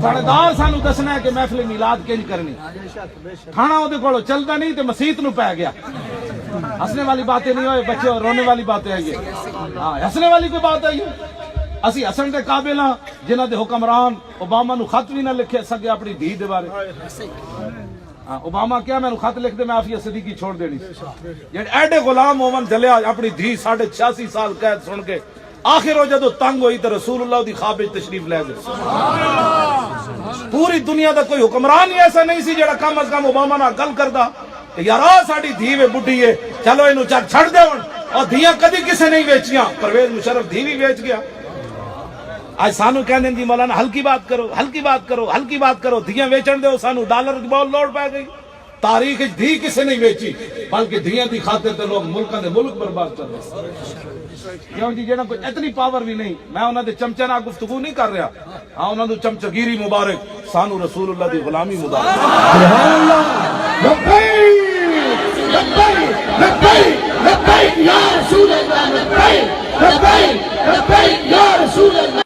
تھانےدار سانو دسنا ہے کہ محفل میلاد کنج کرنی. تھانا وہ کو چلتا نہیں تو مسیت نو پی گیا. ہسنے والی باتیں نہیں ہوئے بچے, رونے والی باتیں آئی. ہاں ہسنے والی کوئی بات آئی. اسی ہسن دے قابل ہاں جنہاں دے حکمران اوباما نو خط بھی نہ لکھے سکے اپنی دھی دے بارے. ہاں اوباما کیا میں خط لکھ دے میں عافیہ صدیقی چھوڑ دینی. جڑے ایڈے غلام ہوون جلیا اپنی دھی 86.5 سال قید سن کے آخر وہ جدو تنگ ہوئی تو رسول اللہ دی خواب وچ تشریف لے گئے. پوری دنیا دا کوئی حکمران ہی ایسا نہیں سی جڑا کم از کم اوباما نال گل کردا کہ یار ساڈی دھی وے بڈھی ہے چلو اینو چھڑ دے ہن. اور دھیاں کدی کسے نہیں ویچیاں. پرویز مشرف دھی بھی ویچ گیا. آج سانو کہنے جی مولانا ہلکی بات کرو, ہلکی بات کرو, ہلکی بات کرو, دھیاں ویچن دو. سانو ڈالر کی بہت لوڑ پی گئی. تاریخ دھی کسے نہیں ویچی بلکہ دھیاں دی خاطر تے لوگ ملکاں دے ملک برباد کر رہے. کیوں جی جنہاں کوئی اتنی پاور بھی نہیں. میں انہاں دے چمچے نال گفتگو نہیں کر رہا. ہاں انہاں دی چمچگیری مبارک, سانو رسول اللہ دی غلامی مبارک. سبحان اللہ. لبیک لبیک لبیک لبیک یا رسول اللہ, لبیک لبیک لبیک یا رسول اللہ.